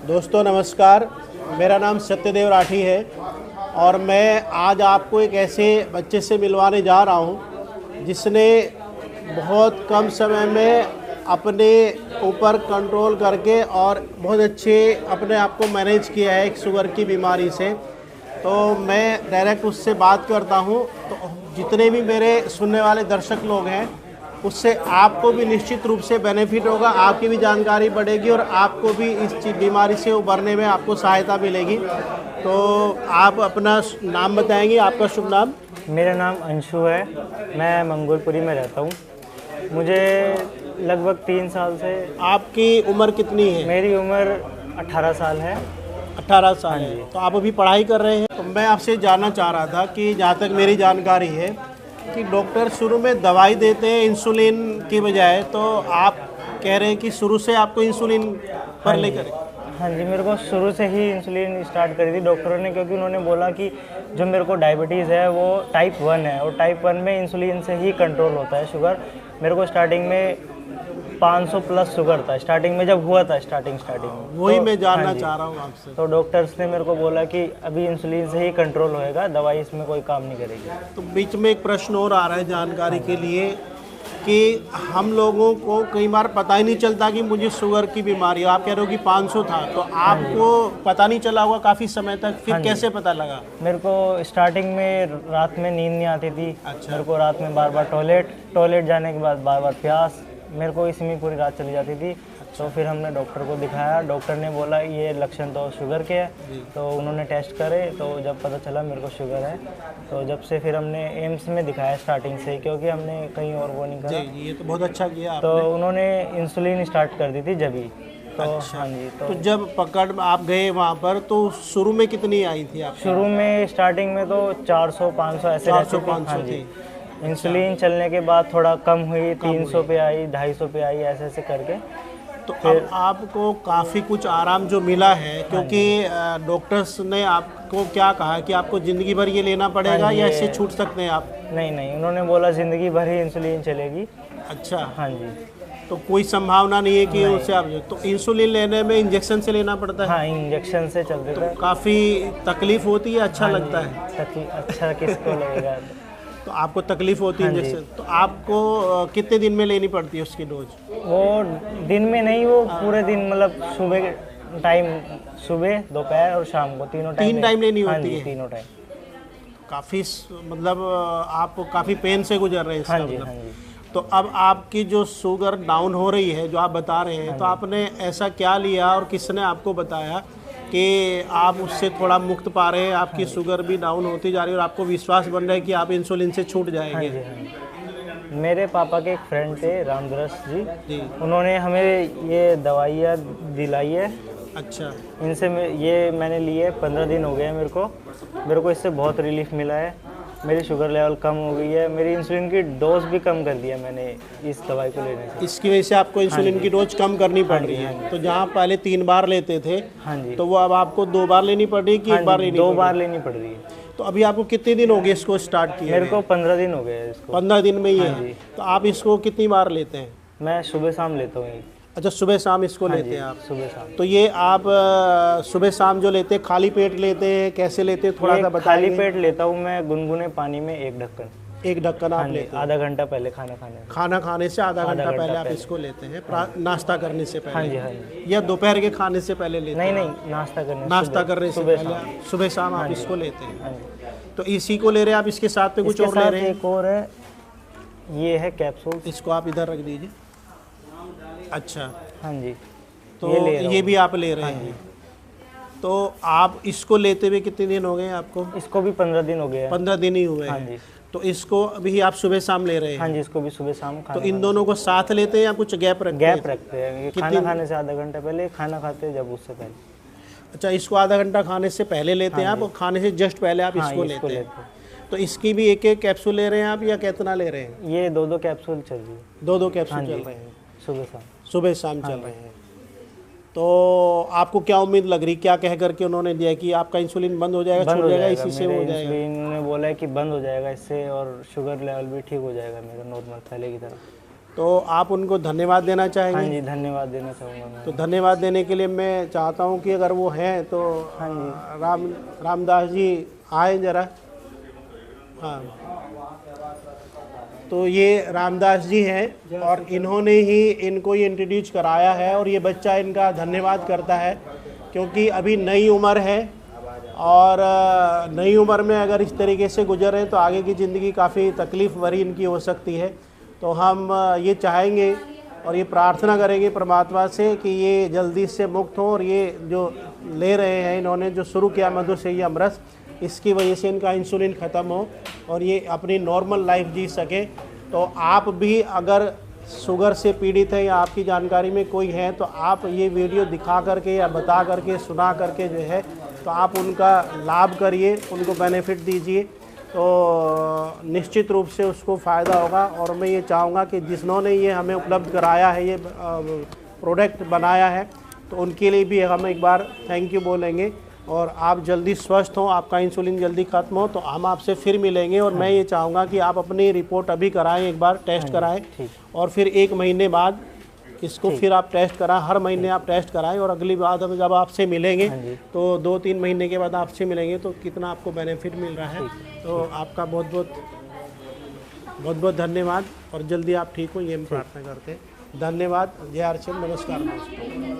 दोस्तों नमस्कार, मेरा नाम सत्यदेव राठी है और मैं आज आपको एक ऐसे बच्चे से मिलवाने जा रहा हूं जिसने बहुत कम समय में अपने ऊपर कंट्रोल करके और बहुत अच्छे अपने आप को मैनेज किया है एक शुगर की बीमारी से। तो मैं डायरेक्ट उससे बात करता हूं, तो जितने भी मेरे सुनने वाले दर्शक लोग हैं उससे आपको भी निश्चित रूप से बेनिफिट होगा, आपकी भी जानकारी बढ़ेगी और आपको भी इस बीमारी से उभरने में आपको सहायता मिलेगी। तो आप अपना नाम बताएंगे, आपका शुभ नाम? मेरा नाम अंशु है, मैं मंगोलपुरी में रहता हूँ। मुझे लगभग 3 साल से। आपकी उम्र कितनी है? मेरी उम्र 18 साल है। 18 साल है। तो आप अभी पढ़ाई कर रहे हैं। तो मैं आपसे जानना चाह रहा था कि जहाँ तक मेरी जानकारी है कि डॉक्टर शुरू में दवाई देते हैं इंसुलिन की बजाय, तो आप कह रहे हैं कि शुरू से आपको इंसुलिन पर लेकर? हाँ जी, मेरे को शुरू से ही इंसुलिन स्टार्ट करी थी डॉक्टरों ने, क्योंकि उन्होंने बोला कि जो मेरे को डायबिटीज़ है वो टाइप 1 है और टाइप 1 में इंसुलिन से ही कंट्रोल होता है शुगर। मेरे को स्टार्टिंग में 500 प्लस शुगर था स्टार्टिंग में, जब हुआ था स्टार्टिंग में। वही तो मैं जानना चाह रहा हूँ आपसे। तो डॉक्टर्स ने मेरे को बोला कि अभी इंसुलिन से ही कंट्रोल होएगा, दवाई इसमें कोई काम नहीं करेगी। तो बीच में एक प्रश्न और आ रहा है जानकारी के लिए कि हम लोगों को कई बार पता ही नहीं चलता कि मुझे शुगर की बीमारी है। आप कह रहे हो कि 500 था, तो आपको पता नहीं चला होगा काफ़ी समय तक, फिर कैसे पता लगा? मेरे को स्टार्टिंग में रात में नींद नहीं आती थी। अच्छा। मेरे को रात में बार बार टॉयलेट जाने के बाद बार बार प्यास, मेरे को इसी में पूरी रात चली जाती थी। तो फिर हमने डॉक्टर को दिखाया, डॉक्टर ने बोला ये लक्षण तो शुगर के हैं। तो उन्होंने टेस्ट करे, तो जब पता चला मेरे को शुगर है, तो जब से फिर हमने एम्स में दिखाया स्टार्टिंग से, क्योंकि हमने कहीं और वो नहीं करा। जी, ये तो बहुत अच्छा किया आपने। तो उन्होंने इंसुलिन स्टार्ट कर दी थी जब ही। तो अच्छा। हाँ जी। तो जब पकड़ आप गए वहाँ पर, तो शुरू में कितनी आई थी आप? शुरू में स्टार्टिंग में तो 400-500 ऐसे रहती थी। 400-500 हाँ जी। थी। इंसुलिन चलने के बाद थोड़ा कम हुई, 300 पे आई, 250 पे आई, ऐसे ऐसे करके। तो अब आपको काफ़ी कुछ आराम जो मिला है, क्योंकि डॉक्टर्स ने आपको क्या कहा कि आपको ज़िंदगी भर ये लेना पड़ेगा या इससे छूट सकते हैं आप? नहीं, उन्होंने बोला ज़िंदगी भर ही इंसुलिन चलेगी। अच्छा। हाँ जी। तो कोई संभावना नहीं है कि उससे आप तो इंसुलिन लेने में इंजेक्शन से लेना पड़ता है? हाँ, इंजेक्शन से चलते थे। काफ़ी तकलीफ होती है, अच्छा लगता है? अच्छा किसको लगेगा। तो आपको तकलीफ होती है इंजेक्शन? तो आपको कितने दिन में लेनी पड़ती है उसकी डोज? वो दिन में नहीं, वो पूरे दिन, मतलब सुबह टाइम, सुबह दोपहर और शाम को तीन टाइम लेनी होती है? तीनों टाइम। काफ़ी मतलब आप काफ़ी पेन से गुजर रहे हैं इसका हाँ जी, मतलब। हाँ जी। तो अब आपकी जो शुगर डाउन हो रही है जो आप बता रहे हैं, तो आपने ऐसा क्या लिया और किसने आपको बताया कि आप उससे थोड़ा मुक्त पा रहे हैं, आपकी शुगर भी डाउन होती जा रही है और आपको विश्वास बन रहा है कि आप इंसुलिन से छूट जाएंगे? हाँ जी। मेरे पापा के एक फ्रेंड थे रामदरस जी, उन्होंने हमें ये दवाइयाँ दिलाई है। अच्छा। इनसे ये मैंने लिए 15 दिन हो गए हैं मेरे को इससे बहुत रिलीफ मिला है। मेरी शुगर लेवल कम हो गई है, मेरी इंसुलिन की डोज भी कम कर दिया मैंने इस दवाई को लेने से। इसकी वजह से आपको इंसुलिन की डोज कम करनी पड़ रही है। तो जहाँ पहले 3 बार लेते थे, हाँ जी, तो वो अब आपको 2 बार लेनी पड़ रही है कि 1 बार लेनी? 2 बार लेनी पड़ रही है। तो अभी आपको कितने दिन हो गए इसको स्टार्ट किए? मेरे को 15 दिन हो गए इसको। 15 दिन में ही है? तो आप इसको कितनी बार लेते हैं? मैं सुबह शाम लेता हूँ। अच्छा, सुबह शाम इसको लेते हैं आप? सुबह शाम। तो ये आप सुबह शाम जो लेते हैं, खाली पेट लेते हैं, कैसे लेते हैं, थोड़ा सा बताइए। खाली पेट लेता हूँ मैं, गुनगुने पानी में 1 ढक्कन। 1 ढक्कन आप लेते हैं? आधा घंटा पहले खाना खाने से आधा घंटा पहले आप इसको लेते हैं, नाश्ता करने से पहले? हाँ जी, हाँ जी। या दोपहर के खाने से पहले लेते हैं? नहीं, नाश्ता करने से पहले सुबह शाम आप इसको लेते हैं? तो इसी को ले रहे हैं आप, इसके साथ में कुछ और ले रहे हैं? एक और है, ये है कैप्सूल। इसको आप इधर रख दीजिए। अच्छा। हाँ जी। तो ये भी आप ले रहे हैं? तो आप इसको लेते हुए कितने दिन हो गए आपको? इसको भी 15 दिन हो गए। 15 दिन ही हुए? हाँ जी। तो इसको अभी आप सुबह शाम ले रहे हैं? हाँ जी, इसको भी सुबह शाम। तो इन दोनों को साथ लेते हैं या कुछ गैप रखते हैं? खाना खाने से आधा घंटा पहले, खाना खाते हैं जब उससे पहले। अच्छा, इसको आधा घंटा खाने से पहले लेते हैं आप, और खाने से जस्ट पहले आप इसको लेते हैं? तो इसकी भी 1-1 कैप्सूल ले रहे हैं आप या कितना ले रहे हैं? ये 2-2 कैप्सूल चल रही है। 2-2 कैप्सूल चल रहे हैं सुबह शाम चल रहे हैं। तो आपको क्या उम्मीद लग रही, क्या कह करके उन्होंने दिया कि आपका इंसुलिन बंद हो जाएगा, छूट जाएगा, इसी से हो जाएगा? उन्होंने बोला है कि बंद हो जाएगा इससे और शुगर लेवल भी ठीक हो जाएगा मेरा नॉर्मल पहले की तरह। तो आप उनको धन्यवाद देना हाँ चाहेंगे? जी, धन्यवाद देना चाहूँगा मैं। तो धन्यवाद देने के लिए मैं चाहता हूँ कि अगर वो हैं तो हाँ जी। रामदास जी आए ज़रा। हाँ, तो ये रामदास जी हैं और इन्होंने ही इनको ये इंट्रोड्यूस कराया है और ये बच्चा इनका धन्यवाद करता है क्योंकि अभी नई उम्र है और नई उम्र में अगर इस तरीके से गुजर रहे हैं तो आगे की ज़िंदगी काफ़ी तकलीफ़ भरी इनकी हो सकती है। तो हम ये चाहेंगे और ये प्रार्थना करेंगे परमात्मा से कि ये जल्दी से मुक्त हो और ये जो ले रहे हैं इन्होंने जो शुरू किया मधु से ये अमृत, इसकी वजह से इनका इंसुलिन ख़त्म हो और ये अपनी नॉर्मल लाइफ जी सके। तो आप भी अगर शुगर से पीड़ित हैं या आपकी जानकारी में कोई है तो आप ये वीडियो दिखा करके या बता करके सुना करके जो है तो आप उनका लाभ करिए, उनको बेनिफिट दीजिए, तो निश्चित रूप से उसको फ़ायदा होगा। और मैं ये चाहूँगा कि जिन्होंने ये हमें उपलब्ध कराया है, ये प्रोडक्ट बनाया है, तो उनके लिए भी हम एक बार थैंक यू बोलेंगे और आप जल्दी स्वस्थ हों, आपका इंसुलिन जल्दी ख़त्म हो, तो हम आपसे फिर मिलेंगे। और मैं ये चाहूँगा कि आप अपनी रिपोर्ट अभी कराएं, एक बार टेस्ट कराएं और फिर 1 महीने बाद इसको फिर आप टेस्ट कराएं। हर महीने आप टेस्ट कराएं और अगली बार हम जब आपसे मिलेंगे तो 2-3 महीने के बाद आपसे मिलेंगे तो कितना आपको बेनिफिट मिल रहा है। तो आपका बहुत बहुत धन्यवाद और जल्दी आप ठीक हो ये हम प्रार्थना करते हैं। धन्यवाद। जय हरचंद। नमस्कार।